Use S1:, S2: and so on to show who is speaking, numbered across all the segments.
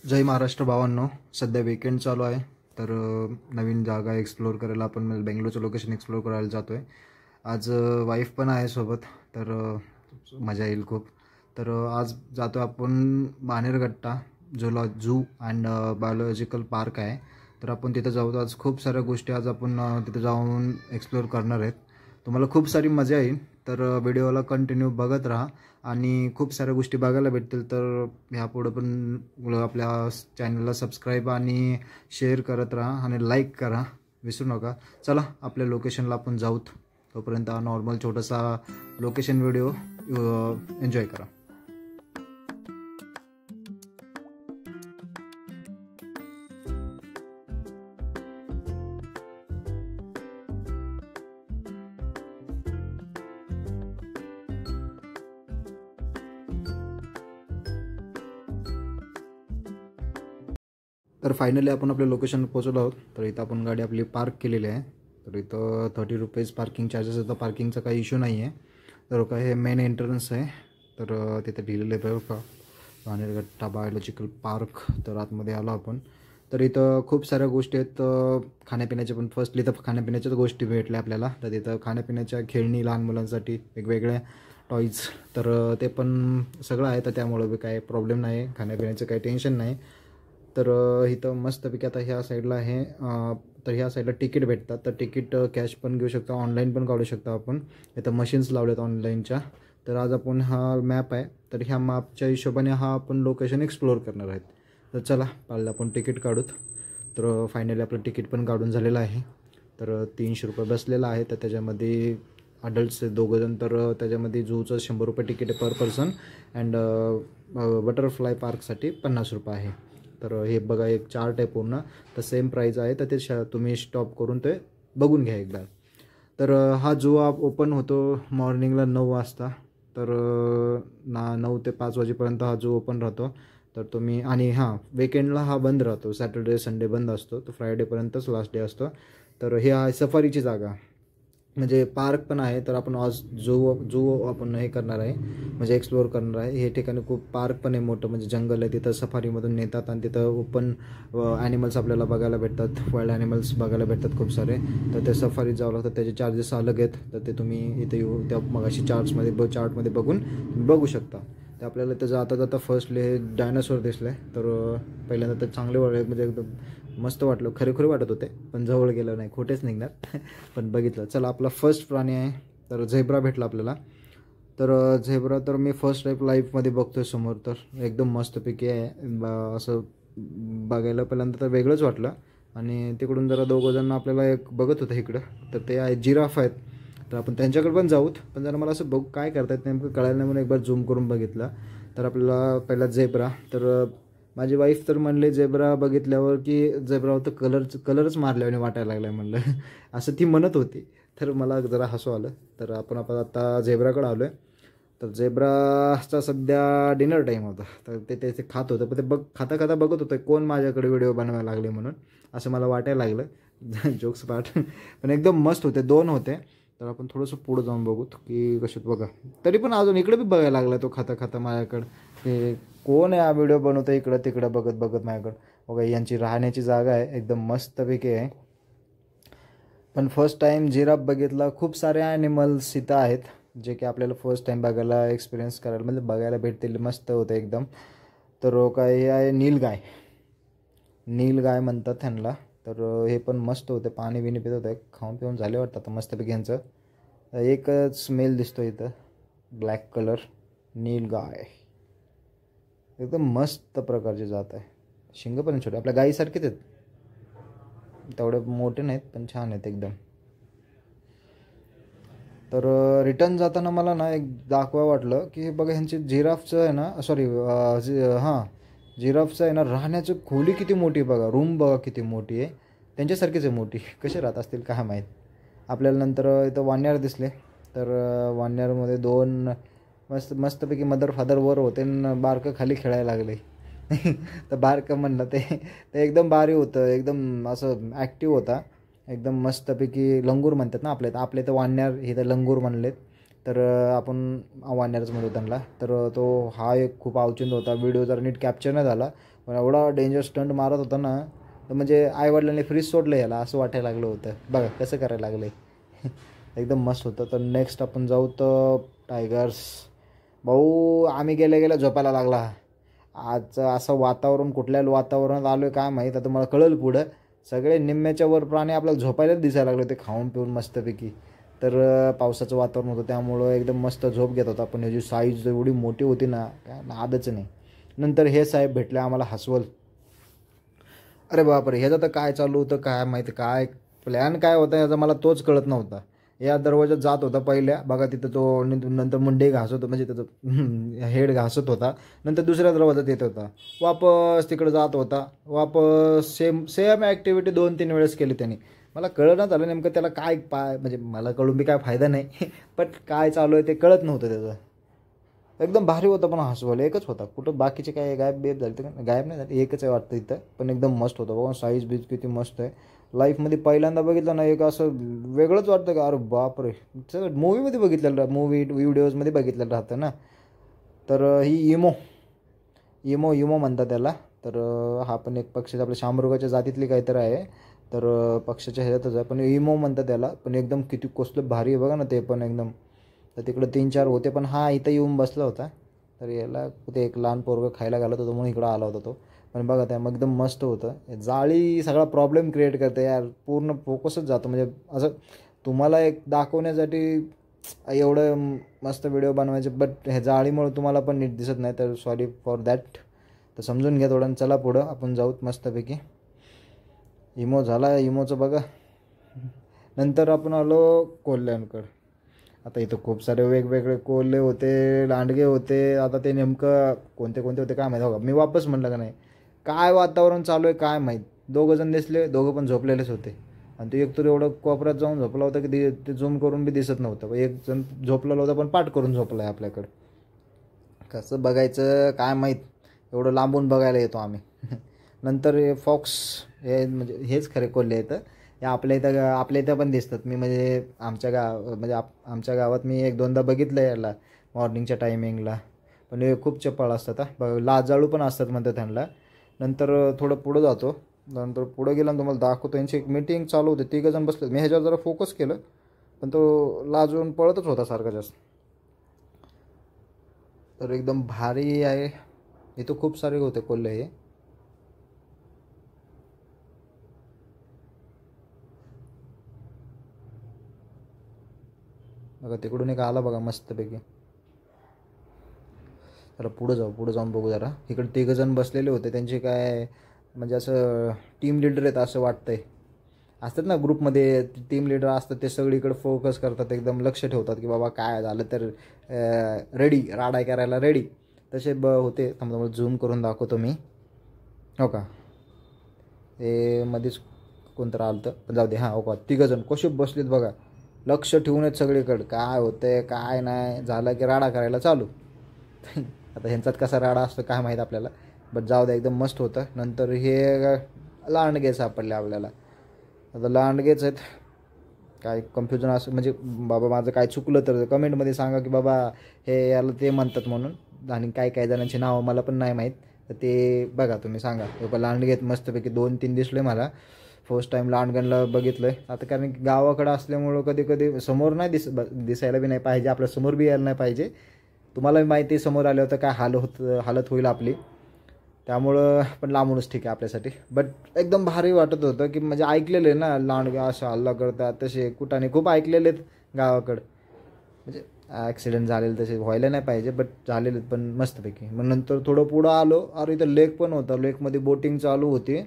S1: जय महाराष्ट्र भावांनो. सध्या वीकेंड चालू आहे तर नवीन जागा एक्सप्लोर करायला आपण बेंगलोरचं लोकेशन एक्सप्लोर करायला जातो आहे. आज वाईफ पण आहे सोबत तर मजा येईल खूप. तर आज जातो आपण Bannerghatta zoo and biological park आहे. तर आपण तिथं जाऊ. आज खूप साऱ्या गोष्टी आज आपण तिथं जाऊन एक्सप्लोर करणार आहेत. तुम्हाला खूप सारी मजा येईल. तर व्हिडिओला कंटिन्यू बघत राहा आणि खूप साऱ्या गोष्टी बघायला भेटतील. तर ह्यापुढं पण आपल्या चॅनलला सबस्क्राईब आणि शेअर करत राहा आणि लाईक करा विसरू नका. चला आपल्या लोकेशनला आपण जाऊत. तोपर्यंत हा नॉर्मल छोटासा लोकेशन व्हिडिओ एन्जॉय करा. तर फायनली आपण आपल्या लोकेशनला पोहोचलो आहोत. तर इथं आपण गाडी आपली पार्क केलेली आहे. तर इथं 30 रुपीज पार्किंग चार्जेस येतं. पार्किंगचा काही इश्यू नाही आहे. तर काय हे मेन एंट्रन्स आहे. तर तिथं लिहिलेलं आहे बघा बाणेरघट्टा बायोलॉजिकल पार्क. तर आतमध्ये आलो आपण. तर इथं खूप साऱ्या गोष्टी आहेत खाण्यापिण्याच्या. पण फर्स्टली तर खाण्यापिण्याच्याच गोष्टी भेटल्या आपल्याला. तर तिथं खाण्यापिण्याच्या खेळणी लहान मुलांसाठी वेगवेगळ्या टॉईज तर ते पण सगळं आहे. तर त्यामुळं काही प्रॉब्लेम नाही, खाण्यापिण्याचं काही टेन्शन नाही. तर इथं मस्तपैकी आता ह्या साईडला आहे. तर ह्या साईडला तिकीट भेटतात. तर तिकीट कॅश पण घेऊ शकता, ऑनलाईन पण काढू शकता आपण. इथं मशीन्स लावलेत ऑनलाईनच्या. तर आज आपण हा मॅप आहे. तर ह्या मॅपच्या हिशोबाने हा आपण लोकेशन एक्सप्लोअर करणार आहेत. तर चला पहिलं आपण तिकीट काढूत. तर फायनली आपलं तिकीट पण काढून झालेलं आहे. तर 300 रुपये बसलेलं आहे. तर त्याच्यामध्ये अडल्ट्स दोघंजण. तर त्याच्यामध्ये झूचं 100 रुपये तिकीट आहे पर पर्सन. अँड बटरफ्लाय पार्कसाठी 50 रुपये आहे. तर हे बघा एक चार्ट आहे पूर्ण. तर सेम प्राईज आहे. तर ते तुम्ही स्टॉप करून ते बघून घ्या एकदा. तर हा जो ओपन होतो मॉर्निंगला 9 वाजता. तर 9 ते 5 वाजेपर्यंत हा जो ओपन राहतो. तर तुम्ही आणि विकेंडला हा बंद राहतो. सॅटर्डे संडे बंद असतो. तर फ्रायडेपर्यंतच लास्ट डे असतो. तर हे आहे सफारीची जागा, म्हणजे पार्क पण आहे. तर आपण आज जो आपण हे करणार आहे म्हणजे एक्सप्लोअर करणार आहे. हे ठिकाणी खूप पार्क पण आहे मोठं, म्हणजे जंगल आहे. तिथं सफारीमधून नेतात आणि तिथं ओपन ॲनिमल्स आपल्याला बघायला भेटतात. वाईल्ड ॲनिमल्स बघायला भेटतात खूप सारे. तर ते सफारीत जावं लागतं. त्याचे चार्जेस अलग आहेत. तर ते तुम्ही इथे येऊ त्या मगाशी चार्टमध्ये बघून बघू शकता. तर आपल्याला इथं जाता फर्स्टले हे डायनासोर दिसले. तर पहिल्यांदा तर चांगले म्हणजे एकदम मस्त वाटलं. खरे वाटत होते पण जवळ गेलं नाही, खोटेच निघणार. पण बघितलं. चला आपला फर्स्ट प्राणी आहे. तर झेब्रा भेटला आपल्याला. तर झेब्रा तर मी फर्स्ट टाईप लाईफमध्ये बघतोय समोर. तर एकदम मस्तपैकी आहे. असं बघायला पहिल्यांदा तर वेगळंच वाटलं. आणि तिकडून जरा दोघंजण आपल्याला एक बघत होतं इकडं. तर ते आहे जिराफ आहेत. तर आपण त्यांच्याकडे पण जाऊत. पण जरा मला असं बघू काय करतायत नेमकं कळायला नाही म्हणून एकबार झूम करून बघितलं. तर आपल्याला पहिला झेब्रा. तर माझी वाईफ तर म्हणले झेब्रा बघितल्यावर की झेब्रावर तर कलरच मारल्याने वाटायला लागला आहे म्हणलं. असं ती म्हणत होती. तर मला जरा हसू आलं. तर आपण आता झेब्राकडे आलो आहे. तर झेब्राचा सध्या डिनर टाईम होता. तर ते खात होतं. पण ते खाता बघत होतं कोण माझ्याकडे व्हिडिओ बनवायला लागले म्हणून. असं मला वाटायला लागलं. Jokes part. पण एकदम मस्त होते. 2 होते. तर आपण थोडंसं पुढं जाऊन बघूत की कशात बघा. तरी पण अजून इकडे बी बघायला लागला तो खाता माझ्याकडं. ते कोण आहे हा व्हिडिओ बनवतं इकडं तिकडं बघत माझ्याकडं. बघा यांची राहण्याची जागा आहे एकदम मस्तपैकी आहे. पण फर्स्ट टाईम जिराफ बघितला. खूप सारे ॲनिमल्स इथं आहेत जे की आपल्याला फर्स्ट टाईम बघायला एक्सपिरियन्स करायला म्हणजे बघायला भेटतील. मस्त होतं एकदम. तर काय हे आहे नीलगाय म्हणतात त्यांना. तर हे पण मस्त होते. पाणी बिणी पित होतं. खाऊन पिऊन झाले वाटतं आता मस्तपैकी यांचं. एकच स्मेल दिसतो इथं ब्लॅक कलर. नीलगाय एकदम मस्त प्रकारचे जात आहे. शिंग पण छोटे आपल्या गाईसारखेच आहेत. तेवढे मोठे नाहीत पण छान आहेत एकदम. तर रिटर्न जाताना मला ना एक दाखवा वाटलं की बघा ह्यांची जिराफचं आहे ना जिराफचं आहे ना राहण्याचं खोली किती मोठी बघा. रूम बघा किती मोठी आहे. त्यांच्यासारखीच आहे मोठी. कसे राहत असतील काय माहीत. आपल्याला नंतर इथं वाण्यार दिसले. तर वाण्यारमध्ये 2 मस्तपैकी मदर फादर वर होते आणि बारकं खाली खेळायला लागले. तर बारकं म्हणलं ते एकदम भारी होतं. एकदम असं ॲक्टिव्ह होता. एकदम मस्तपैकी लंगूर म्हणतात ना आपल्या तर वाण्यार हे तर लंगूर म्हणलेत. तर आपण वानरच म्हणतो त्यांना. तर तो हा एक खूप अवचिंत होता. व्हिडिओ जर नीट कॅप्चर नाही झाला, पण एवढा डेंजर स्टंट मारत होता ना, तर म्हणजे आईवडिलांनी फ्रीज सोडलं याला असं वाटायला लागलं होतं. बघा कसं करायला लागलं एकदम मस्त होतं. तर नेक्स्ट आपण जाऊ तर टायगर्स. भाऊ आम्ही गेल्या गेल्या झोपायला लागला. आज असं वातावरण कुठल्या वातावरणात आलो आहे काय माहीत, आता मला कळेल पुढं. सगळे निम्म्याच्या वर प्राणी आपल्याला झोपायलाच दिसायला लागले होते खाऊन पिऊन मस्तपैकी. तर पावसाचं वातावरण होतं त्यामुळं एकदम मस्त झोप घेत होता. पण याची साईज एवढी मोठी होती ना, काय नादच नाही. नंतर हे साहेब भेटले आम्हाला हसवल. अरे बापरे, ह्याचं तर काय चालू होतं काय माहिती, काय प्लॅन काय होता याचा मला तोच कळत नव्हता. या दरवाजात जात होता पहिल्या, बघा तिथं तो नंतर मुंडे घासत होता, म्हणजे त्याचं हेड घासत होता. नंतर दुसऱ्या दरवाजात येत होता, वापस तिकडे जात होता, वापस सेम सेम ॲक्टिव्हिटी 2-3 वेळेस केली त्यांनी. मला कळलं झालं नेमकं त्याला काय म्हणजे मला कळून बी काय फायदा नाही पण काय चालू आहे ते कळत नव्हतं त्याचं. एकदम भारी होतं पण हसवलं एकच होता. कुठं बाकीचे काय गायब बेब झाले तर गायब नाही झाले, एकच आहे वाटतं इथं. पण एकदम मस्त होतं बघा, साईज बीज किती मस्त आहे. लाईफमध्ये पहिल्यांदा बघितलं ना एक असं वेगळंच वाटतं का, अरे बापरे. सगळं मूवीमध्ये बघितलेलं, मूवी व्हिडिओजमध्ये बघितलेलं राहतं ना. तर ही इमो इमो इमो म्हणतात त्याला. तर हा पण एक पक्षी आपल्या शामरुगाच्या जातीतली काहीतरी आहे. तर पक्षाच्या ह्याच्यातच आहे, पण इमो म्हणतात त्याला. पण एकदम किती कसलं भारी आहे बघा ना ते पण एकदम. तर तिकडं 3-4 होते, पण हा इथं येऊन बसला होता. तर याला ते एक लहान पोरगं खायला घालत होतं म्हणून इकडं आला होता तो. पण बघा त्या एकदम मस्त होतं. जाळी सगळा प्रॉब्लेम क्रिएट करते यार, पूर्ण फोकसच जातो. म्हणजे असं तुम्हाला एक दाखवण्यासाठी एवढं मस्त व्हिडिओ बनवायचे, बट हे जाळीमुळे तुम्हाला पण नीट दिसत नाही. तर सॉरी फॉर दॅट. तर समजून घ्या थोडं. चला पुढं आपण जाऊत मस्तपैकी. इमो झाला, इमोचं बघा. नंतर आपण आलो कोल्ह्यांकडं. आता इथं खूप सारे वेगवेगळे कोल्हे होते, लांडगे होते. आता ते नेमकं कोणते कोणते होते काय माहीत. हो का, मी वापस म्हणलं का नाही, काय वातावरण चालू आहे काय माहीत. 2 जण दिसले, दोघं पण झोपलेलेच होते. आणि ते एक तर एवढं कोपऱ्यात जाऊन झोपला होता की ते झूम करून बी दिसत नव्हतं. एक जण झोपलेला होता पण पाठ करून झोपला आहे आपल्याकडं. कसं बघायचं काय माहीत, एवढं लांबून बघायला येतो आम्ही नंतर हे फॉक्स, हे म्हणजे हेच खरे कोल्हे आहेत. हे आपल्या इथं पण दिसतात. मी म्हणजे आमच्या गावात मी 1-2दा बघितलं याला मॉर्निंगच्या टायमिंगला. पण हे खूप चपळ असतात. लाजाळू पण असतात म्हणतात त्यांना. नंतर थोडं पुढं जातो. नंतर पुढं गेल्यानं तुम्हाला दाखवतो. यांची एक मीटिंग चालू होती, 3 जण बसले. मी ह्याच्यावर जरा फोकस केलं, पण तो लाजून पळतच होता सारखा जास्त. तर एकदम भारी आहे. इथं खूप सारे होते कोल्हे हे. बघा तिकडून एक आला बघा मस्तपैकी. जरा पुढं जाऊन बघू जरा. इकडे 3 जण बसलेले होते. त्यांचे काय म्हणजे असं टीम लीडर आहेत असं वाटतंय. असतात ना ग्रुपमध्ये टीम लीडर असतात, ते सगळीकडे फोकस करतात, एकदम लक्ष ठेवतात की बाबा काय झालं तर रेडी, राडाय करायला रेडी. तसे होते. थांबा झूम करून दाखवतो मी. हो का, हे मध्येच कोणतं आलं तर पण जाऊ दे. हां हो का, 3 जण कसे बसलेत बघा, लक्ष ठेवून आहेत सगळीकडं. काय होतंय काय नाही, झालं की राडा करायला चालू आता ह्यांच्यात कसा राडा असतो काय माहीत आपल्याला, बट जाऊ दे एकदम मस्त होतं. नंतर हे लांडगे सापडले आपल्याला. आता लांडगेच आहेत. काय कन्फ्युजन असं म्हणजे बाबा माझं काय चुकलं तर कमेंटमध्ये सांगा की बाबा हे याला ते म्हणतात म्हणून. आणि काय काय जणांची नावं मला पण नाही माहीत, तर ते बघा तुम्ही सांगा. बाबा लांडगे आहेत मस्तपैकी. 2-3 दिसले मला. फर्स्ट टाईम लांडग्यांना बघितलं आहे. आता कारण की गावाकडं असल्यामुळं कधी कधी समोर नाही दिसायला बी नाही पाहिजे, आपल्या समोर बी यायला नाही पाहिजे. तुम्हाला माहिती आहे समोर आलं होतं काय हालत होईल आपली. त्यामुळं पण लांबूनच ठीक आहे आपल्यासाठी. बट एकदम भारी वाटत होतं की म्हणजे ऐकलेलं आहे ना लांडगे असं हल्ला करतात, तसे कुठाने खूप ऐकलेले आहेत गावाकडं. म्हणजे ॲक्सिडेंट झालेले तसे व्हायला नाही पाहिजे, बट झालेले पण मस्तपैकी. मग नंतर थोडं पुढं आलो. अरे इथं लेक पण होता, लेकमध्ये बोटिंग चालू होती.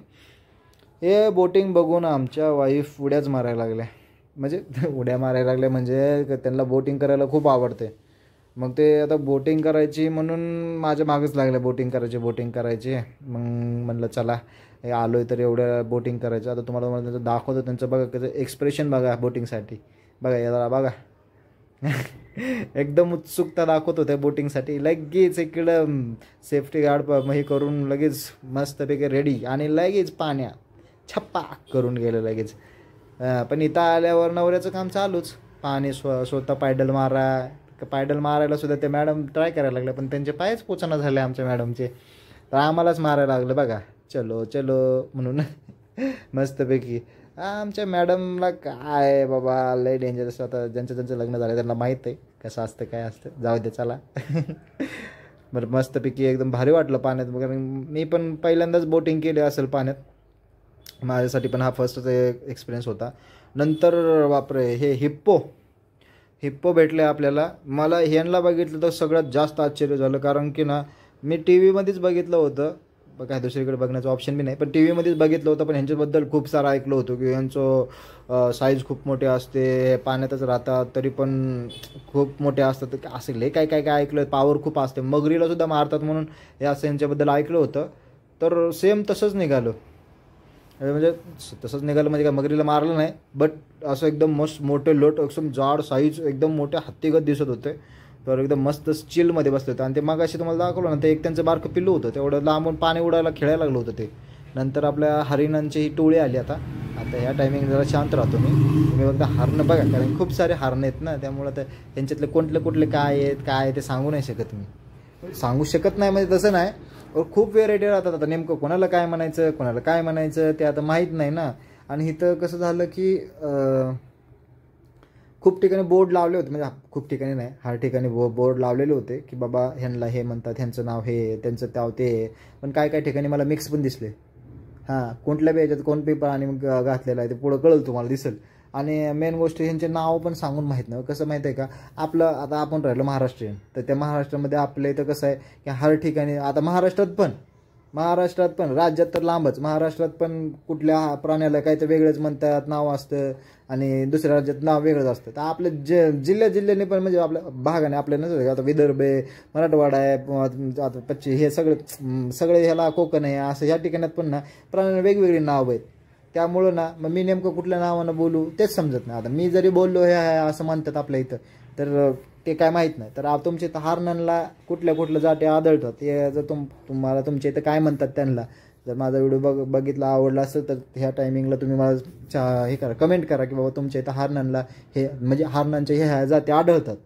S1: हे बोटिंग बघून आमच्या वाईफ उड्याच मारायला लागल्या. म्हणजे उड्या मारायला लागल्या म्हणजे त्यांना बोटिंग करायला खूप आवडते. मग ते आता बोटिंग करायची म्हणून माझ्या मागच लागलं, बोटिंग करायची. मग म्हणलं चला हे आलो आहे तर एवढं बोटिंग करायचं. आता तुम्हाला त्यांचं दाखवतो. त्यांचं बघा कसं एक्सप्रेशन बघा बोटिंगसाठी. बघा याला बघा एकदम उत्सुकता दाखवत होत्या बोटिंगसाठी. लगेच इकडं सेफ्टी गार्ड हे करून लगेच मस्तपैकी रेडी, आणि लगेच पाण्यात छप्पा करून गेलं लगेच. पण इथं आल्यावर नवऱ्याचं काम चालूच. पाणी स्वतः पायडल मारा, पायडल मारायला सुद्धा ते मॅडम ट्राय करायला लागले, पण त्यांचे पायच पोचना झाले आमच्या मॅडमचे, तर आम्हालाच मारायला लागलं बघा, चलो चलो म्हणून मस्तपैकी. आमच्या मॅडमला काय बाबा लय डेंजरस. आता ज्यांचं लग्न झालं त्यांना माहीत आहे कसं असतं काय असतं, जाऊ दे चला. बरं मस्तपैकी एकदम भारी वाटलं पाण्यात, कारण मी पण पहिल्यांदाच बोटिंग केली असेल पाण्यात, माझ्यासाठी पण हा फर्स्ट एक्सपिरियन्स होता. नंतर बापरे हे हिप्पो भेटले आपल्याला. मला ह्यांना बघितलं तर सगळ्यात जास्त आश्चर्य झालं, कारण की ना मी टी व्हीमध्येच बघितलं होतं, काय दुसरीकडे बघण्याचं ऑप्शन बी नाही, पण टी व्हीमध्येच बघितलं होतं. पण ह्यांच्याबद्दल खूप सारं ऐकलं होतं की यांचं साईज खूप मोठे असते, पाण्यातच राहतात तरी पण खूप मोठे असतात असे लय काय काय काय ऐकलं. पॉवर खूप असते, मगरीला सुद्धा मारतात म्हणून हे असं यांच्याबद्दल ऐकलं होतं. तर सेम तसंच निघालं, म्हणजे तसंच निघालं म्हणजे काय मगरीला मारलं नाही, बट असं एकदम मस्त मोठे लोट एकदम जाड साईज एकदम मोठ्या हत्तीगत दिसत होते. तर एकदम मस्त चिलमध्ये बसले होते. आणि ते मग अशी तुम्हाला दाखवलं ना, ते एक त्यांचं बारकं पिल्लू होतं, तेवढं लांबून पाणी उडायला खेळायला लागलं होतं ते. नंतर आपल्या हरिणांची ही टोळी आली. आता ह्या टायमिंग जरा शांत राहतो मी बघता हरणं बघा, कारण खूप सारे हरणं आहेत ना, त्यामुळं तर त्यांच्यातले कुठले काय आहेत काय ते सांगू नाही शकत, मी सांगू शकत नाही म्हणजे तसं नाही. खूप व्हेरायटी राहतात. आता नेमकं कोणाला काय म्हणायचं ते आता माहीत नाही ना. आणि इथं कसं झालं की खूप ठिकाणी बोर्ड लावले होते, म्हणजे खूप ठिकाणी नाही, हर ठिकाणी बोर्ड लावलेले होते की बाबा ह्यांना हे म्हणतात, ह्यांचं नाव हे, त्यांचं त्याव ते. पण काय ठिकाणी मला मिक्स पण दिसले. हां, कुठल्या बी याच्यात कोण पेपर आणि घातलेला आहे ते पुढं कळलं तुम्हाला दिसेल. आणि मेन गोष्ट ह्यांचे नाव पण सांगून माहीत नाही. कसं माहीत आहे का, आपलं आता आपण राहिलो महाराष्ट्रीयन, तर त्या महाराष्ट्रामध्ये आपल्या इथं कसं आहे की हर ठिकाणी, आता महाराष्ट्रात पण राज्यात तर लांबच, महाराष्ट्रात पण कुठल्या प्राण्याला काय तर वेगळंच म्हणतात नाव असतं, आणि दुसऱ्या राज्यात नाव वेगळंच असतं. तर आपल्या जिल्ह्याने पण, म्हणजे आपल्या भागाने, आपल्या नसतं आता विदर्भ आहे, मराठवाडा आहे, आता पश्चिम, हे सगळे ह्याला कोकण आहे, असं ह्या ठिकाणात पण ना प्राण्यांना वेगवेगळी नाव आहेत. त्यामुळं ना मग मी नेमकं कुठल्या नावानं बोलू तेच समजत नाही. आता मी जरी बोललो हे असं म्हणतात आपल्या इथं, तर ते काय माहीत नाही. तर तुमच्या इथं हरणांना कुठल्या जाती आढळतात, ते जर तुम्हाला तुमच्या इथं काय म्हणतात त्यांना, जर माझा व्हिडिओ बघितला आवडला असेल तर ह्या टायमिंगला तुम्ही मला हे करा, कमेंट करा की बाबा तुमच्या इथं हरणांना हे, म्हणजे हरणांच्या ह्या जाती आढळतात.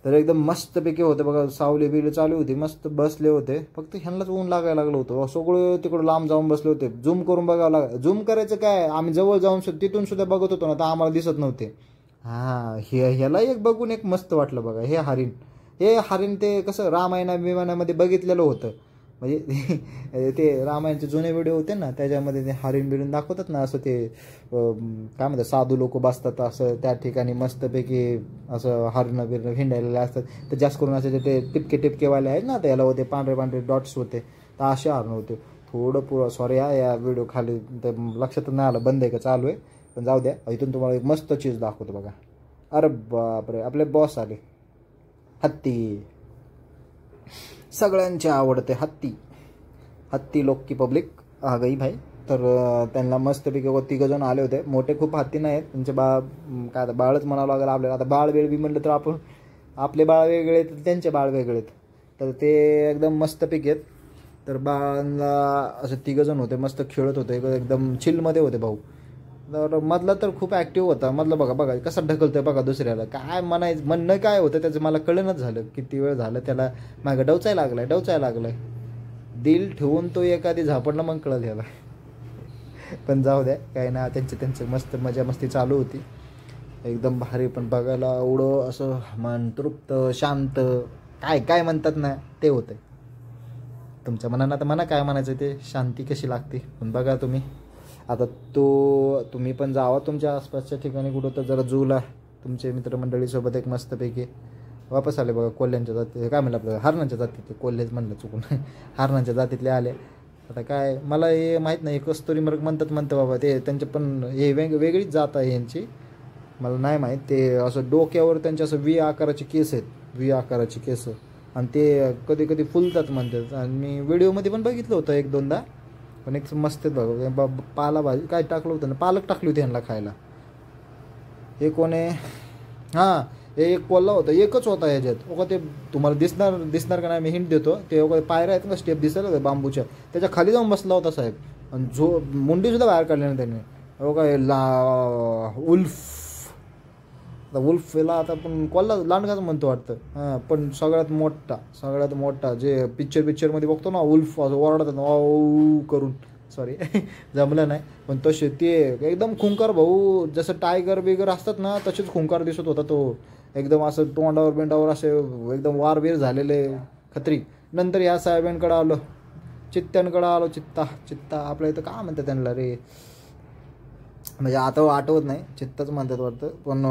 S1: तर एकदम मस्तपैकी होतं बघा, सावली बिवली चालू होती, मस्त बसले होते. फक्त ह्यांनाच ऊन लागायला लागलं होतं, सगळे तिकडं लांब जाऊन बसले होते. झूम करून बघावं लागलं. झूम करायचं काय, आम्ही जवळ जाऊन तिथून सुद्धा बघत होतो ना, तर आम्हाला दिसत नव्हते. हां, ह्याला एक बघून एक मस्त वाटलं बघा, हे हरिण ते कसं रामायणामध्ये बघितलेलं होतं, म्हणजे ते रामायणचे जुने व्हिडिओ होते ना, त्याच्यामध्ये ते हरिण बिरीण दाखवतात ना, असं ते काय म्हणतात साधू लोक बसतात असं त्या ठिकाणी मस्तपैकी, असं हरणं बिरणं हिंडायला असतात. तर जास्त करून असे ते टिपकेवाले आहेत ना, त्याला होते पांढरे डॉट्स होते, तर असे हरणं होते. थोडं पुरं सॉरी या व्हिडिओ खाली तर लक्षात नाही आलं बंद आहे का चालू आहे, पण जाऊ द्या. इथून तुम्हाला एक मस्त चीज दाखवतो बघा. अरे बापरे, आपले बॉस आले. हत्ती, सगळ्यांचे आवडते हत्ती लोक की पब्लिक आ गई भाई. तर त्यांना मस्तपैकी 3 जण आले होते. मोठे खूप हत्ती नाही आहेत, त्यांचे काय बाळच म्हणावं लागेल आपल्याला. आता बाळ बी म्हणलं तर आपण, आपले बाळ वेगळे आहेत, त्यांचे बाळ वेगळे आहेत. तर ते एकदम मस्तपैकी आहेत. तर बाळांना असं 3 जण होते, मस्त खेळत होते, एकदम चिलमध्ये होते भाऊ. तर मधला तर खूप ॲक्टिव्ह होता. मधला बघा कसा ढकलतोय बघा दुसऱ्याला. काय म्हणणं काय होतं त्याचं मला कळेनच झालं. किती वेळ झालं त्याला मागं डवचायला लागलाय. दिल ठेवून तो एखादी झापडला मग कळलं ह्याला. पण जाऊ द्या, काय ना, त्यांचं मस्त मजा मस्ती चालू होती, एकदम भारी. पण बघायला एवढं असं मन तृप्त शांत, काय म्हणतात ना ते होतं. तुमच्या मनानं तर काय म्हणायचं ते, शांती कशी लागते. पण बघा तुम्ही आता, तुम्ही पण जावा तुमच्या आसपासच्या ठिकाणी कुठं, तर जरा जूला तुमचे मित्रमंडळीसोबत एक मस्तपैकी वापस आले बघा. कोल्ह्यांच्या जाती, काय म्हणलं आपलं, हरणांच्या जातीतले, कोल्हेच म्हणलं चुकून, हरणांच्या जातीतले आले. आता काय मला हे माहीत नाही, कस्तुरी मृग म्हणतात बाबा ते, त्यांचे पण हे वेगळीच जात आहे यांची, मला नाही माहीत. ते असं डोक्यावर त्यांच्या असं व्ही आकाराचे केस आहेत, आणि ते कधी फुलतात म्हणतात. आणि मी व्हिडिओमध्ये पण बघितलं होतं 1-2दा. पण एक मस्त बघा, पालाभाजी काय टाकलं होतं ना, पालक टाकली होती यांना खायला. हे कोणी, हां, हे एक कोल्हा होता, एकच होता ह्याच्यात. ते तुम्हाला दिसणार का नाही, मी हिंट देतो. ते पायऱ्या आहेत का, स्टेप दिसायला होत्या बांबूच्या, त्याच्या खाली जाऊन बसला होता साहेब. आणि मुंडीसुद्धा बाहेर काढली ना त्याने. उल्फ आता वुल्फला आता पण कोल्हा लांडगाच म्हणतो वाटतं. हां, पण सगळ्यात मोठा जे पिक्चरमध्ये बघतो ना, वुल्फ असं ओरडतात ओ करून, सॉरी जमलं नाही, पण तसे ते एकदम खुंकार भाऊ, जसं टायगर बिगर असतात ना तसेच खुंकार दिसत होता तो. एकदम असं तोंडावर बिंडावर असे एकदम वारबीर झालेले खत्री. नंतर ह्या साहेबांकडे आलो, चित्त्यांकडे आलो. चित्ता आपल्या इथं काय म्हणतात त्यांना रे, म्हणजे आता आठवत नाही, चित्ताच म्हणतात वाटतं, पण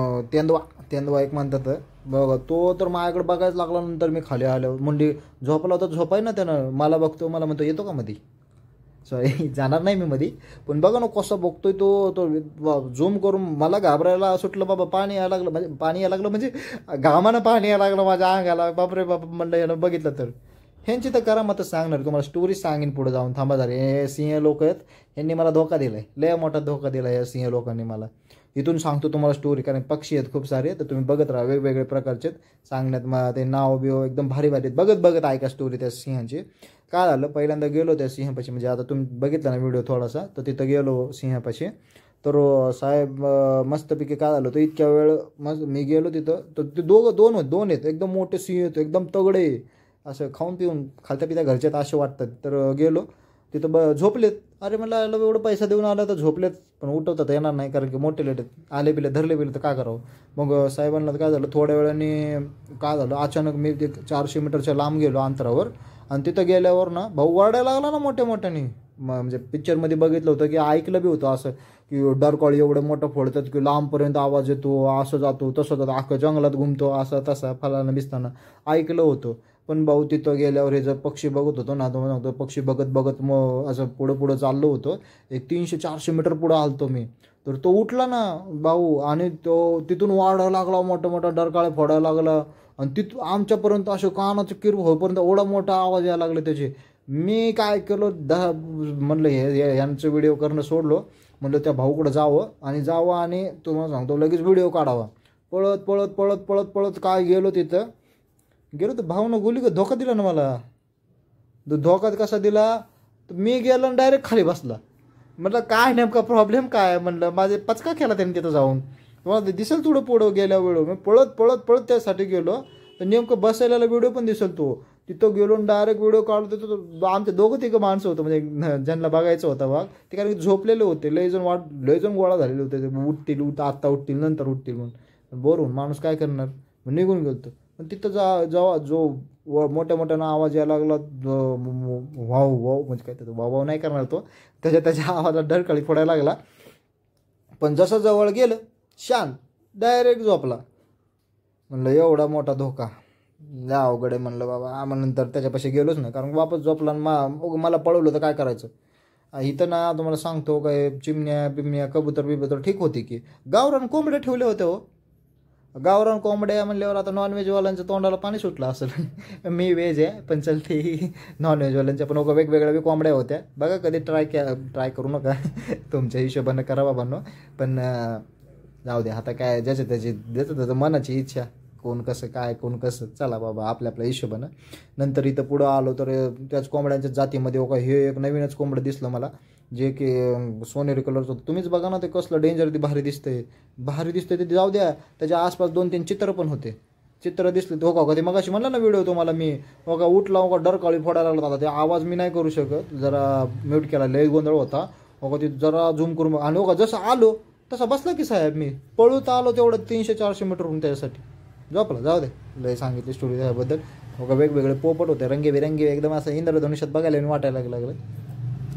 S1: तेंदवा एक म्हणतात बघ. तो तर माझ्याकडे बघायच लागला. नंतर मी खाली आलो म्हणजे झोपला होता, झोपाय ना त्यानं, मला बघतो, मला म्हणतो येतो का मध्ये, सॉरी जाणार नाही मी मध्ये, पण बघा ना कसं बघतोय तो झूम करून. मला घाबरायला सुटलं बाबा, पाणी यायला लागलं म्हणजे घामानं पाणी यायला लागलं माझ्या अंगाला. बापरे बाप म्हणलं, यानं बघितलं तर. ह्यांची तर करामतच सांगणार तुम्हाला, स्टोरी सांगेन पुढे जाऊन. थांबा झाले, हे सिंह लोक आहेत, यांनी मला धोका दिलाय, लय मोठा धोका दिलाय या सिंह लोकांनी मला. इथून सांगतो तुम्हाला स्टोरी, कारण पक्षी आहेत खूप सारे, तर तुम्ही बघत राहा, वेगवेगळे प्रकारचे सांगण्यात. मग ते नाव बिव एकदम भारी भारी आहेत, बघत ऐका स्टोरी त्या सिंहाची. काय झालं, पहिल्यांदा गेलो त्या सिंहापाशी, म्हणजे आता तुम्ही बघितला ना व्हिडिओ थोडासा, तर तिथं गेलो सिंहापाशी. तर साहेब मस्तपैकी काय झालं, तर इतक्या वेळ मी गेलो तिथं, तर ते दोन आहेत, एकदम मोठे सिंह आहेत, एकदम तगडे, असं खाऊन पिऊन खालत्या पित्या घरच्यात असे वाटतात. तर गेलो तिथं झोपलेत. अरे मला एवढं पैसा देऊन आला तर झोपलेत, पण उठवतात येणार नाही, कारण की मोठे लेट आले बिले धरले बिले तर काय करावं. मग साहेबांना काय झालं, थोड्या वेळाने काय झालं, अचानक मी ते 400 मीटरच्या लांब गेलो अंतरावर, आणि तिथं गेल्यावर ना भाऊ वरडायला लागला ना मोठ्याने. म्हणजे पिक्चरमध्ये बघितलं होतं, की ऐकलं बी होतं असं, की डरकाळी एवढं मोठं फोडतात की लांबपर्यंत आवाज येतो, असं जातो तसं जातो, अख्खं जंगलात घुमतो, असं तसा फलाना बिस्ताना ऐकलं होतं. पण भाऊ तिथं गेल्यावर हे जर पक्षी बघत होतो ना, तो पक्षी बघत मग असं पुढं चाललो होतो. एक 300-400 मीटर पुढं आलतो मी. तर तो उठला ना भाऊ, आणि तो तिथून वाढायला लागला, मोठा डरकाळे फोडायला लागला, आणि आमच्यापर्यंत असं कानाचं किर होईपर्यंत एवढा मोठा आवाज यायला लागले त्याचे. मी काय केलं, म्हणलं यांचं व्हिडिओ करणं सोडलो, म्हणलं त्या भाऊकडं जावं आणि तुम्हाला सांगतो लगेच व्हिडिओ काढावा. पळत काय गेलो तिथं तर भाऊनं धोका दिला ना मला. धोका कसा दिला, तर मी गेलो आणि डायरेक्ट खाली बसला. म्हटलं काय नेमका प्रॉब्लेम काय, म्हणलं माझे पचका केला त्यांनी तिथं जाऊन. तुम्हाला दिसेल थोडं पुढं गेल्या वेळो मी पळत त्यासाठी गेलो, तर नेमकं बसायला व्हिडिओ पण दिसेल तो. तिथं गेलो डायरेक्ट व्हिडिओ काढतो. तर आमचे 2-3 माणसं होतं, म्हणजे ज्यांना बघायचं होता भाग, ते कारण की झोपलेले होते, लय जण गोळा झालेले होते, आत्ता उठतील नंतर उठतील म्हणून. बोर माणूस काय करणार, निघून गेलो. पण तिथं जेव्हा जो मोठ्यानं आवाज यायला लागला, वाव म्हणजे काय, त्याचं वाव नाही करणार तो, त्याच्या आवाजात डरकाळी फोडायला लागला. पण जसं जवळ गेलं शांत, डायरेक्ट झोपला. म्हणलं एवढा मोठा धोका, अवघड आहे म्हणलं बाबा. आम्हाला नंतर त्याच्यापाशी गेलोच नाही, कारण वापस झोपला आणि मला पळवलं तर काय करायचं. इथं ना तुम्हाला सांगतो, काय चिमण्या बिमण्या कबूतर ठीक होती की. गावरान कोंबड्या ठेवले होते हो. गावरान कोंबड्या म्हणल्यावर आता नॉनव्हेजवाल्यांच्या तोंडाला पाणी सुटलं असेल. मी व्हेज आहे, पण चलते नॉनव्हेजवाल्यांच्या पण वेगवेगळ्या बी कोंबड्या होत्या. बघा कधी ट्राय करू नका, तुमच्या हिशोबानं करा बाबांनो. पण जाऊ द्या, आता काय ज्याचं त्याचं मनाची इच्छा, कोण कसं काय, कोण कसं, चला बाबा आपल्या हिशोबानं. नंतर इथं पुढं आलो तर त्याच कोंबड्यांच्या जातीमध्ये हे एक नवीनच कोंबडं दिसलं मला, जे की सोनेरी कलरचं होतं. तुम्हीच बघा ना, ते कसलं डेंजर भारी दिसतंय ते. जाऊ द्या, त्याच्या आसपास 2-3 चित्र पण होते, चित्र दिसले. हो का, ते मगाशी म्हणलं ना व्हिडिओ तुम्हाला मी, हो का उठला, हो का डरकाळी फोडायला लागला होता. ते आवाज मी नाही करू शकत, जरा म्यूट केला, लय गोंधळ होता. हो का, ते जरा झूम करून, आणि हो का जसं आलो तसा बसला की साहेब. मी पळूत आलो तेवढं 300-400 मीटरहून त्याच्यासाठी झोपला. जाऊ दे, लय सांगितली स्टोरी त्याबद्दल. हो का, वेगवेगळे पोपट होते, रंगीबेरंगी, एकदम असं इंद्रधनुष्यात बघायला वाटायला लागलं.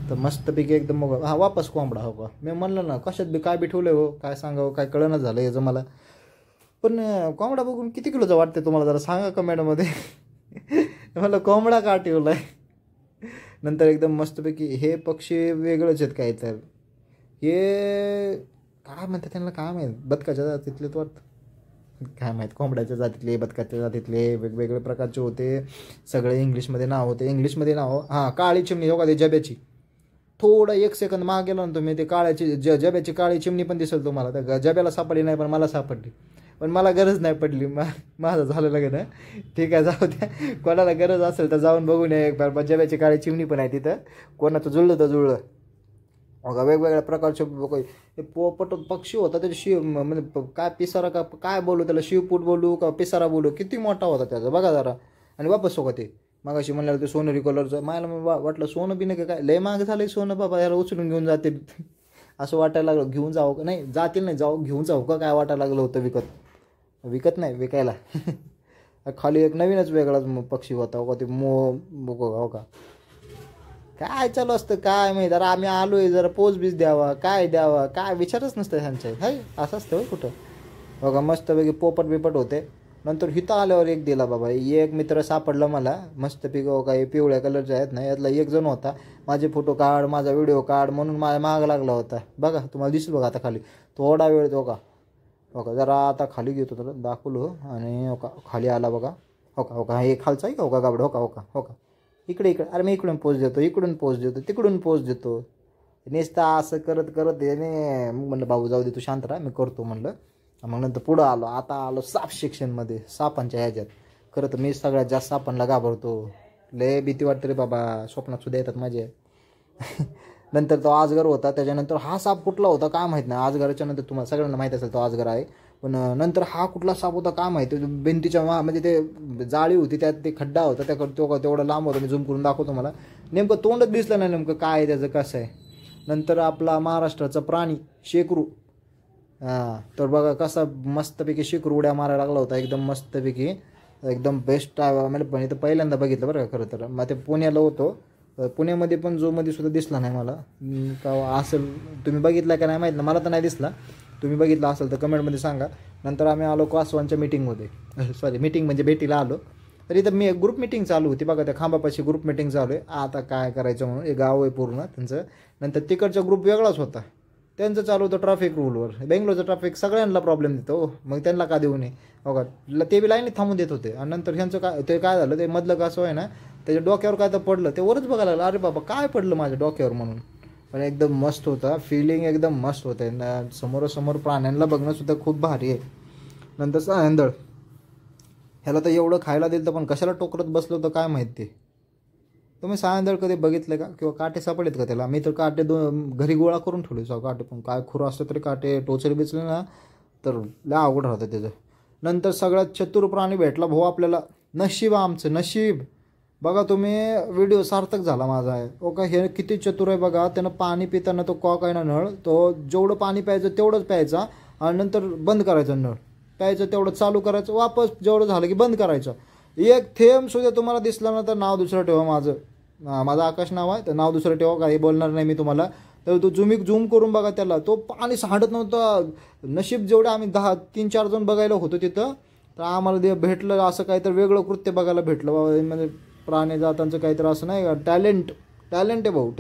S1: तर मस्तपैकी एकदम मग वापस कोंबडा. हो का, मी म्हणलं ना कशात बी काय बी ठेवलं हो, काय सांगावं, काय कळणं झालं याचं मला. पण कोंबडा बघून किती किलोचं वाटते तुम्हाला, जरा सांगा कमेंटमध्ये. मला कोंबडा का ठेवलाय. नंतर एकदम मस्तपैकी हे पक्षी वेगळंच आहेत काय, तर हे काय म्हणतात त्यांना काय माहीत, बदकाच्या जातीतले तो वाटतं, काय माहीत, कोंबड्याच्या जातीतले, बदकाच्या जातीतले, वेगवेगळे प्रकारचे होते. सगळे इंग्लिशमध्ये नाव होते. हां, काळी चिमणी. हो का, ते जब्याची. थोडं 1 सेकंद मागे गेलो ना तुम्ही, ते काळ्याची जब्याची काळी चिमणी पण दिसेल तुम्हाला. त्या जब्याला सापडली नाही, पण मला सापडली. पण मला गरज नाही पडली, माझं झालं लगे ना. ठीक आहे, जाऊ द्या. कोणाला गरज असेल तर जाऊन बघून या एक बार. जब्याची काळी चिमणी पण आहे तिथं. कोणाचं जुळलं तर जुळलं. बघा वेगवेगळ्या प्रकारचे हे पोपट पक्षी होता त्याच्या म्हणजे काय पिसारा का काय बोलू त्याला, शिवपूट बोलू का पिसारा बोलू, किती मोठा होता त्याचा बघा जरा. आणि वापस हो का ते मागाशी म्हणलं ते सोनेरी कलरचं, मला वाटलं सोनं बिनं काय लय महाग झालं सोनं बाबा, याला उचलून घेऊन जातील असं वाटायला लागलं. घेऊन जाऊ का नाही, जातील नाही, जाऊ घेऊन जाऊ का काय वाटायला लागलं होतं. विकत नाही विकायला खाली एक नवीनच वेगळाच पक्षी होता हो का, ते हो का काय चालू असतं काय माहिती. जरा आम्ही आलोय जरा पोच बीज द्यावा काय द्यावा काय विचारच नसतं त्यांच्या, हाय असं असतं कुठं. बघा मस्तपैकी पोपट बिपट होते. नंतर हिथं आल्यावर एक दिला बाबा, एक मित्र सापडला मला मस्तपैकी हो काय पिवळ्या कलरचे आहेत ना, यातला एक जण होता माझे फोटो काढ माझा व्हिडिओ काढ म्हणून माझ्या महाग लागला होता. बघा तुम्हाला दिसलं बघा आता खाली थोडा वेळ तो का हो का, जरा आता खाली घेतो तर दाखवलो आणि हो का खाली आला बघा. हो का हो का हे खालचा आहे का हो का गाबड, हो का हो का हो का इकडे इकडे, अरे मी इकडून पोच देतो इकडून पोच देतो तिकडून पोच देतो नेसता असं करत करत याने. मग म्हणलं बाबू जाऊ दे तू शांत राहा मी करतो म्हणलं. मग नंतर पुढं आलो, आता आलो साप सेक्शनमध्ये, सापांच्या ह्याच्यात. खरं तर मी सगळ्यात जास्त सापांना घाबरतो, लय भीती वाटते रे बाबा, स्वप्नात सुद्धा येतात माझे नंतर तो आजगर होता, त्याच्यानंतर हा साप कुठला होता काय माहीत नाही. आजगराच्या नंतर तुम्हाला सगळ्यांना माहीत असेल तो आजगर आहे, पण नंतर हा कुठला साप होता काय माहिती. भिंतीच्या म्हणजे ते जाळी होती त्यात ते खड्डा होता, त्या तेवढा लांब होता, मी झूम करून दाखवतो मला. नेमकं तोंडच दिसलं नाही नेमकं काय आहे त्याचं कसं आहे. नंतर आपला महाराष्ट्राचा प्राणी शेकरू, तर बघा कसा मस्तपैकी शेकरू उड्या मारायला लागला होता एकदम मस्तपैकी, एकदम बेस्ट म्हणजे पण इथं पहिल्यांदा बघितलं बरं का. खरं तर मग ते पुण्याला होतो, पुण्यामध्ये पण झूमध्ये सुद्धा दिसला नाही मला का असेल, तुम्ही बघितला का नाही माहीत ना, मला तर नाही दिसला. तुम्ही बघितला असेल तर कमेंटमध्ये सांगा. नंतर आम्ही आलो कासवांच्या मीटिंगमध्ये, सॉरी मीटिंग म्हणजे भेटीला आलो. तर इथं मी ग्रुप मीटिंग चालू होती बघा, त्या खांबापाशी ग्रुप मीटिंग चालू आहे. आता काय करायचं म्हणून, हे गाव आहे पूर्ण त्यांचं. नंतर तिकडचा ग्रुप वेगळाच होता, त्यांचं चालू होतं ट्रॅफिक रूलवर. बेंगलोरचं ट्रॅफिक सगळ्यांना प्रॉब्लेम देतो, मग त्यांना का देऊ नये हो का, ते बी लाईनीत थांबून देत होते. आणि नंतर ह्यांचं काय ते काय झालं, ते मधलं कासव आहे ना त्याच्या डोक्यावर काय तर पडलं, ते वरच बघायला लागलं, अरे बाबा काय पडलं माझ्या डोक्यावर म्हणून. पण एकदम मस्त होता, फिलिंग एकदम मस्त होतं. समोरासमोर प्राण्यांना बघणं सुद्धा खूप भारी आहे. नंतर सांदळ, ह्याला तर एवढं खायला दिलं तर पण कशाला टोकरत बसलं होतं काय माहिती. तुम्ही सांदळ कधी बघितलं का, किंवा काटे सापडलेत का त्याला. मी तर काटे घरी गोळा करून ठेवले काटे, पण काय खुरं असतं तरी काटे टोचले बिचले ना तर लय अवघड राहतं त्याचं. नंतर सगळ्यात चतुर प्राणी भेटला भाऊ आपल्याला, नशीब आमचं नशीब. बघा तुम्ही व्हिडिओ सार्थक झाला माझा आहे ओ का. हे किती चतुर आहे बघा, त्यानं पाणी पिताना तो कॉक आहे ना नळ, तो जेवढं पाणी प्यायचं तेवढंच प्यायचा आणि नंतर बंद करायचं नळ, प्यायचं तेवढं चालू करायचं, वापस जेवढं झालं की बंद करायचं. एक थेंब सुद्धा तुम्हाला दिसला ना तर नाव दुसरं ठेवा माझं, माझं आकाश नाव आहे, तर नाव दुसरं ठेवा, काही बोलणार नाही मी तुम्हाला. तर तो झूम करून बघा त्याला, तो पाणी सांडत नव्हतं. नशीब जेवढं आम्ही 3-4 जण बघायला होतो तिथं, तर आम्हाला ते भेटलं असं काहीतरी वेगळं कृत्य बघायला भेटलं बाबा. म्हणजे प्राणी जातांचं काहीतरी असं नाही का, टॅलेंट आहे भाऊ,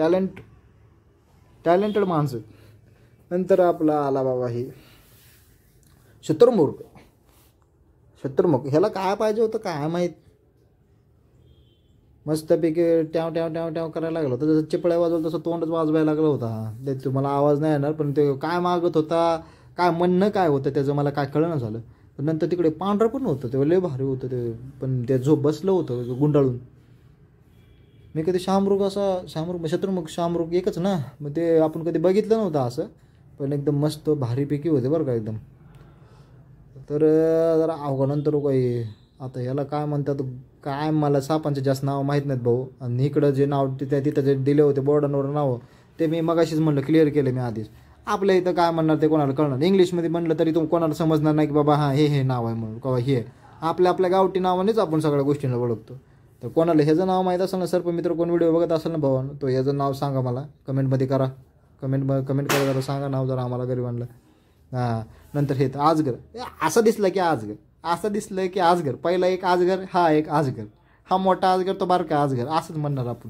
S1: टॅलेंटेड माणसं. नंतर आपला आला बाबा ही शत्रुमुख, ह्याला काय पाहिजे होतं काय माहीत, मस्तपैकी ट्याव ट्याव ट्याव ट्याव करायला लागलं होतं, जसं चिपळ्या वाजवलं तसं तोंडच वाजवायला लागलं होता. ते तुम्हाला आवाज नाही येणार, पण ते काय मागत होता काय म्हणणं काय होतं त्याचं मला काय कळलं झालं. नंतर तिकडे पांढरं पण होतं, ते लय भारी होतं ते, पण ते झोप बसलं होतं गुंडाळून. मी कधी शत्रुमुख शामरुख एकच ना, मग ते आपण कधी बघितलं नव्हतं असं, पण एकदम मस्त भारीपैकी होते बरं का एकदम. तर जरा अवघडानंतर काही आता ह्याला काय म्हणतात काय, मला सापांचे जास्त नाव माहीत नाहीत भाऊ. आणि इकडं जे नाव तिथं जे दिले होते बोर्डांवर नाव, ते मी मगाशीच म्हणलं क्लिअर केलं मी आधीच. आपल्या इथं काय म्हणणार ते कोणाला कळणार, इंग्लिशमध्ये म्हणलं तरी कोणाला समजणार नाही की बाबा हां हे नाव आहे म्हणून, किंवा हे आपल्या गावठी नावानेच आपण सगळ्या गोष्टींना ओळखतो. तर कोणाला ह्याचं नाव माहीत असेल ना सर्प मित्र, कोण व्हिडिओ बघत असेल ना भावानं, तो ह्याचं नाव सांगा मला कमेंटमध्ये करा, कमेंट करा जरा, सांगा नाव जरा आम्हाला गरीबांना. हां नंतर हे तर आजगर, असं दिसलं की आजगर, पहिला एक आजगर, हा एक आजगर, हा मोठा आजगर तो बारका आजगर, असंच म्हणणार आपण.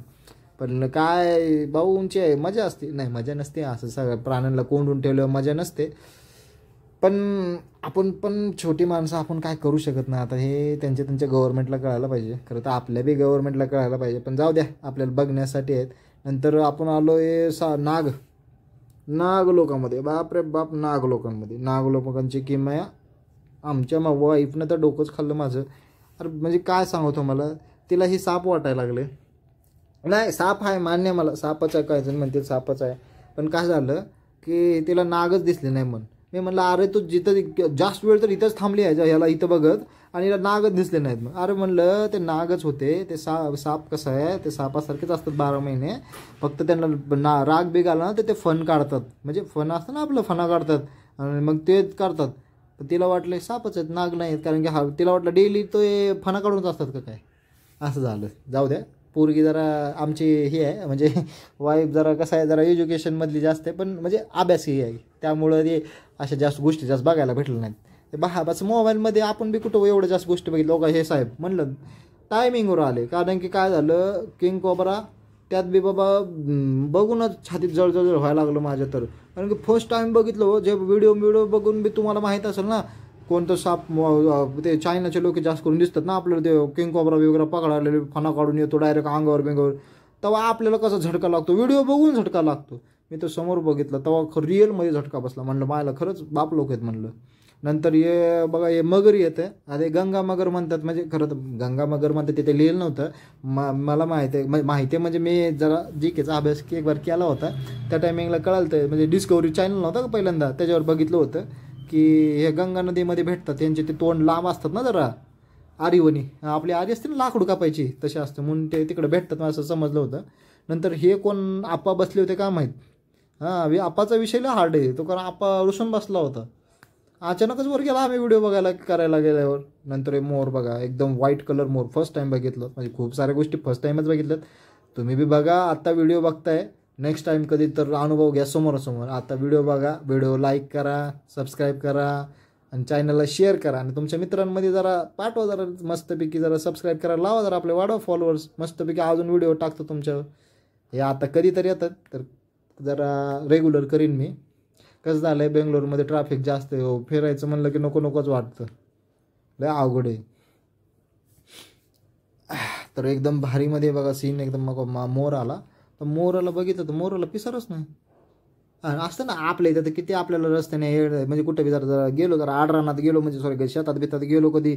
S1: पण काय भाऊंची आहे मजा असते, नाही मजा नसते, असं सगळ्या प्राण्यांना कोंडून ठेवल्यावर मजा नसते. पण आपण पण छोटी माणसं, आपण काय करू शकत नाही. आता हे त्यांच्या गव्हर्नमेंटला कळायला पाहिजे, खरं तर आपल्या बी गव्हर्नमेंटला कळायला पाहिजे, पण जाऊ द्या आपल्याला बघण्यासाठी आहेत. नंतर आपण आलो नाग लोकांमध्ये, बापरे बाप, नाग लोकांची किमया आमच्या वाईफनं तर डोकंच खाल्लं माझं. अरे म्हणजे काय सांगतो मला, तिला ही साप वाटायला लागले. नाही साप आहे मान्य मला, सापच आहे, काय जण म्हणते सापच आहे, पण काय झालं की तिला नागच दिसले नाही. मी म्हणलं अरे तू जिथं जास्त वेळ तर इथंच थांबली आहे ह्याला इथं बघत आणि हिला नागच दिसले नाहीत. मग अरे म्हणलं ते नागच होते. ते साप कसं आहे, ते सापासारखेच असतात 12 महिने. फक्त त्यांना राग बिग आला ना ते फन काढतात, म्हणजे फन असतं ना आपलं, फना काढतात आणि मग तेच काढतात. तर तिला वाटलं सापच आहेत, नाग नाही आहेत. कारण की तिला वाटलं डेली तो फना काढूनच असतात का काय, असं झालं. जाऊ द्या, पोरगी जरा आमची ही आहे, म्हणजे वाईफ जरा कसं आहे, जरा एज्युकेशनमधली जास्त आहे, पण म्हणजे अभ्यासी आहे. त्यामुळं ते अशा जास्त गोष्टी जास्त बघायला भेटलं नाहीत. ते बस मोबाईलमध्ये आपण बी कुठं एवढं जास्त गोष्टी बघितलं. लोक हे साहेब म्हणलं टायमिंगवर आले. कारण की काय झालं, किंग कोब्रा त्यात बी बाबा बघूनच छातीत जळजळ व्हायला लागलं माझ्या. तर कारण की फर्स्ट टाईम बघितलं हो, जे व्हिडिओ बघून बी तुम्हाला माहीत असेल ना, कोणतं साप ते चायनाचे लोक जास्त करून दिसतात ना आपल्याला, ते किंग कोब्रा वगैरे पकडायला फणा काढून येतो डायरेक्ट अंगावर बिंगावर, तेव्हा आपल्याला कसा झटका लागतो, व्हिडिओ बघून झटका लागतो. मी तर समोर बघितलं तेव्हा रिअलमध्ये झटका बसला. म्हणलं मला खरंच बाप लोक आहेत म्हणलं. नंतर हे बघा हे मगर येतं, अरे गंगा मगर म्हणतात, म्हणजे खरं तर गंगा मगर म्हणतात, तिथे लिहिलं नव्हतं. मला माहिती आहे म्हणजे मी जरा जीकेचा अभ्यास एक बार केला होता. त्या टायमिंगला कळालं तर, म्हणजे डिस्कवरी चॅनल नव्हता का पहिल्यांदा, त्याच्यावर बघितलं होतं की हे गंगा नदीमध्ये भेटतात. त्यांचे ते तोंड लांब असतात ना जरा, आरीवणी आपली आरी असते ना लाकूड कापायची तसे असतं, म्हणून ते तिकडे भेटतात असं समजलं होतं. नंतर हे कोण आप्पा बसले होते का माहीत. हां, आप्पाचा विषय लय हार्ड आहे तो, कारण आप्पा रुसून बसला होता. अचानकच वर गेला आम्ही व्हिडिओ करायला गेल्यावर. नंतर हे मोर बघा, एकदम white colour more first time बघितलं. म्हणजे खूप साऱ्या गोष्टी फर्स्ट टाईमच बघितल्यात. तुम्ही बी बघा, आत्ता व्हिडिओ बघताय, नेक्स्ट टाईम कधी तर अनुभव घ्या समोरासमोर. आता व्हिडिओ बघा, व्हिडिओ लाईक करा, सबस्क्राईब करा आणि चॅनलला शेअर करा आणि तुमच्या मित्रांमध्ये जरा पाठवा, जरा मस्तपैकी जरा सबस्क्राईब करायला लावा, जरा आपले वाढवा फॉलोअर्स. मस्तपैकी अजून व्हिडिओ टाकतो तुमच्यावर. हे आता कधीतरी येतात तर जरा रेग्युलर करीन मी. कसं झालं आहे, बेंगलोरमध्ये ट्रॅफिक जास्त आहे हो, फिरायचं म्हणलं की नकोच वाटतं, लय अवघड आहे. तर एकदम भारीमध्ये बघा सीन, एकदम मग मोर आला. तर मोराला बघितलं तर मोराला पिसरच नाही. असतं ना आपल्या इथं तर किती आपल्याला रस्त्याने म्हणजे कुठं बी जरा गेलो, जरा आडरानात गेलो, म्हणजे सॉरी शेतात बितात गेलो कधी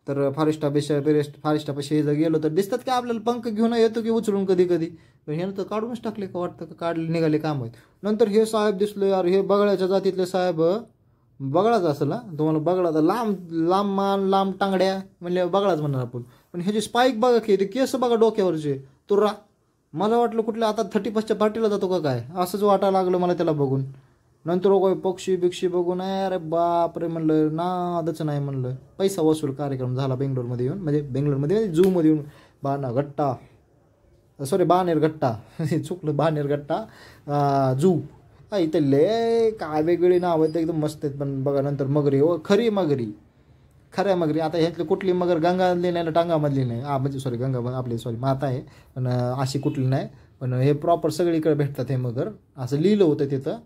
S1: तर फॉरेस्टापाशी जर गेलो तर दिसतात की आपल्याला पंख घेऊन येतो की उचलून कधी कधी. पण ह्यानं तर काढूनच टाकले का वाटतं, का काढले निघाले काम आहेत. नंतर हे साहेब दिसले यार, हे बगळ्याच्या जातीतले साहेब, बगळाच असेल ना तुम्हाला, बगळा तर लांब मान लांब टांगड्या म्हणले बगळाच म्हणणार आपण. पण ह्याचे स्पाईक बघा की, ते केस बघा डोक्यावरचे तुर्रा. मला वाटलं कुठल्या आता 31च्या पार्टीला जातो का काय, असंच वाटायला लागलं मला त्याला बघून. नंतर पक्षी बिक्षी बघून अरे बाप रे म्हणलं, नादच नाही म्हणलं. पैसा वसूल कार्यक्रम झाला बेंगलोरमध्ये येऊन, म्हणजे बेंगलोरमध्ये झूमध्ये येऊन. बाणेरघट्टा चुकलं, बाणेरघट्टा झू. इथे लय काय वेगवेगळी नाव आहेत, एकदम मस्त आहेत. पण बघा नंतर मगरी, खरी मगरी, खऱ्या मगरी. आता ह्यातली कुठली मगर गंगामधली नाही, टांगामधली नाही, म्हणजे सॉरी गंगा आपली माता आहे, पण अशी कुठली नाही. पण हे प्रॉपर सगळीकडे भेटतात हे मगर, असं लिहिलं होतं तिथं.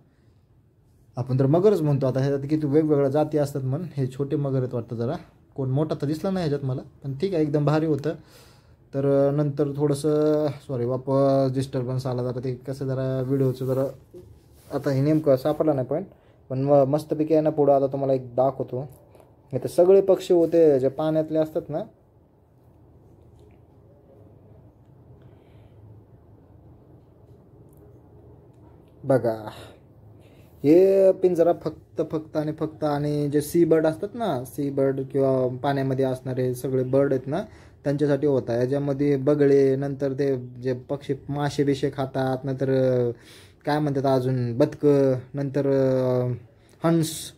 S1: आपण तर मगरच म्हणतो आता, ह्याच्यात किती वेगवेगळ्या जाती असतात म्हणून. हे छोटे मगर आहेत वाटतं, जरा कोण मोठा तर दिसला नाही ह्याच्यात मला, पण ठीक आहे, एकदम भारी होतं. तर नंतर थोडंसं सॉरी वापस डिस्टर्बन्स आला जरा, ते कसं जरा व्हिडिओचं जरा आता हे नेमकं सापडला नाही. पण मस्तपैकी आहे ना, पुढं आता तुम्हाला एक दाखवतो. ते सगळे पक्षी होते जे पाण्यातले असतात ना, बघा हे पिंजरा फक्त आणि जे सी बर्ड असतात ना, सी बर्ड किंवा पाण्यामध्ये असणारे सगळे बर्ड आहेत ना, त्यांच्यासाठी होता. याच्यामध्ये बगळे, नंतर ते जे पक्षी मासे बिशे खातात, नंतर काय म्हणतात अजून बदकं, नंतर हंस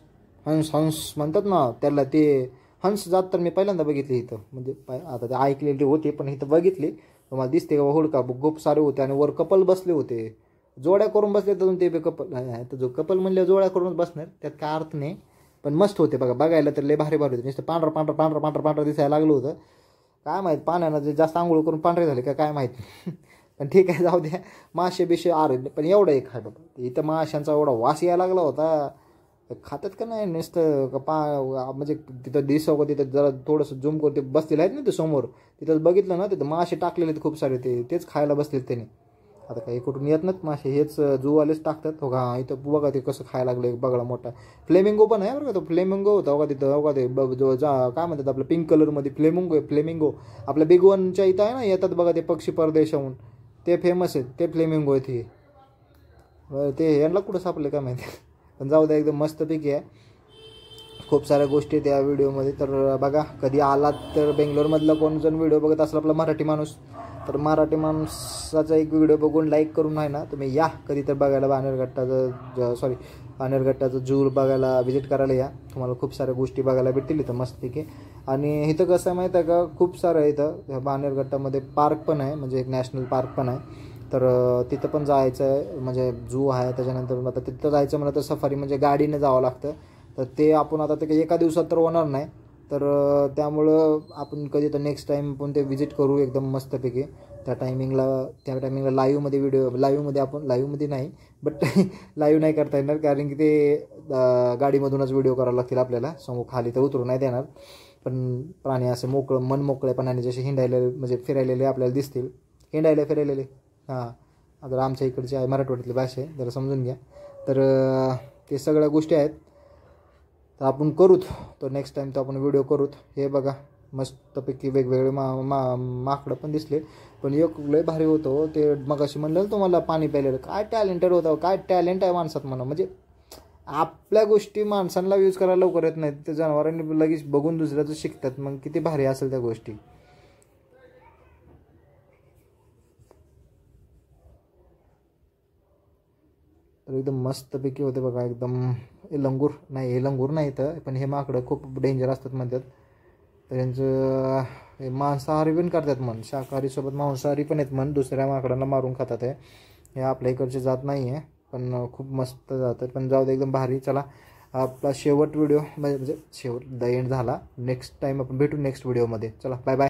S1: म्हणतात ना त्याला, ते हंस जात तर मी पहिल्यांदा बघितली इथं. म्हणजे आता ते ऐकलेली होती पण इथं बघितली. तुम्हाला दिसते का हुडका, खूप सारे होते आणि वर कपल बसले होते, जोड्या करून बसले. तर ते कपल तर जो कपल म्हणले जोड्या करूनच बसणार, त्यात काय अर्थ नाही. पण मस्त होते बघायला तर लय भारी होते. नुसतं पांढरं दिसायला लागलं होतं. काय माहीत पाण्यानं जे जास्त आंघोळ करून पांढरे झाले का काय माहीत. पण ठीक आहे, जाऊ द्या. मासे बिशे पण एवढं एक आहे बाबा, इथं माशांचा एवढा वास यायला लागला होता. खातात का नाही नुसतं म्हणजे तिथं दिसव का, तिथं जरा थोडंसं झूम करून ते बसलेले आहेत ना ते समोर, तिथं बघितलं ना, तिथं मासे टाकलेले आहेत खूप सारे, तेच खायला बसलेत त्याने. आता काही कुठून येत नाहीत मासे, हेच जूवालेच टाकतात. हो का, इथं बघा ते कसं खायला लागलं, बघा मोठा फ्लेमिंगो पण आहे बरं का. तो फ्लेमिंगो होता बघा तिथं, बघा ते काय म्हणतात आपलं पिंक कलरमध्ये फ्लेमिंगो आपल्या बिग वनच्या इथं आहे ना, येतात बघा ते पक्षी परदेशाहून, ते फेमस आहेत, ते फ्लेमिंगो आहेत हे. ते यांना कुठं सापडले काय माहिती, पण जाऊ द्या, एकदम मस्तपैकी आहे. खूप साऱ्या गोष्टी आहेत या व्हिडिओमध्ये. तर बघा, कधी आलात तर बेंगलोरमधला कोण जण व्हिडिओ बघत असेल आपला मराठी माणूस, तर मराठी माणसाचा एक व्हिडिओ बघून लाईक करून आहे ना तुम्ही या कधी तर बघायला बाणेरघट्टाचं जूर बघायला, व्हिजिट करायला या. तुम्हाला खूप साऱ्या गोष्टी बघायला भेटतील इथं मस्तपैकी. आणि इथं कसं आहे माहीत आहे का, खूप सारं आहे इथं बाणेरघट्टामध्ये. पार्क पण आहे, म्हणजे एक नॅशनल पार्क पण आहे. तर तिथं पण जायचं आहे, म्हणजे जू आहे. त्याच्यानंतर आता तिथं जायचं म्हणलं तर सफारी म्हणजे गाडीने जावं लागतं. तर ते आपण आता ते एका दिवसात तर होणार नाही. तर त्यामुळं आपण कधी तर नेक्स्ट टाईम आपण ते व्हिजिट करू एकदम मस्तपैकी. त्या टायमिंगला लाईव्हमध्ये आपण लाईव्हमध्ये नाही, बट लाईव्ह नाही करता येणार, कारण की ते गाडीमधूनच व्हिडिओ करावं लागतील आपल्याला. समोर खाली तर उतरू नाही देणार. पण प्राणी असे मन मोकळेपणाने जसे हिंडायला म्हणजे फिरायलेले आपल्याला दिसतील, फिरायलेले. हां, आता आमच्या इकडची आहे मराठवाड्यातली भाषा आहे, जरा समजून घ्या. तर ते सगळ्या गोष्टी आहेत. तर आपण करूत तर नेक्स्ट टाईम तर आपण व्हिडिओ करूत. हे बघा मस्तपैकी वेगवेगळे माकडं पण दिसले, पण एक लय भारी होतं ते. मगाशी म्हणलं तुम्हाला पाणी प्यायलेलं, काय टॅलेंटेड होतं, काय टॅलेंट आहे माणसात म्हणा. म्हणजे आपल्या गोष्टी माणसांना यूज करायला लवकर येत नाहीत, ते जनावरांनी लगेच बघून दुसऱ्याचं शिकतात. मग किती भारी असेल त्या गोष्टी. तर एकदम मस्तपैकी होते बघा. एकदम हे लंगूर नाही तर, पण हे माकडं खूप डेंजर असतात म्हणतात. तर यांचं हे मांसाहारी पण करतात म्हण, शाकाहारीसोबत मांसाहारी पण आहेत म्हण. दुसऱ्या माकडांना मारून खातात. हे आपल्या इकडचे जात नाही आहे, पण खूप मस्त जातं. पण जाऊ दे, एकदम भारी. चला, आपला शेवट व्हिडिओ म्हणजे शेवट द एंड झाला. नेक्स्ट टाईम आपण भेटू नेक्स्ट व्हिडिओमध्ये. चला, बाय बाय.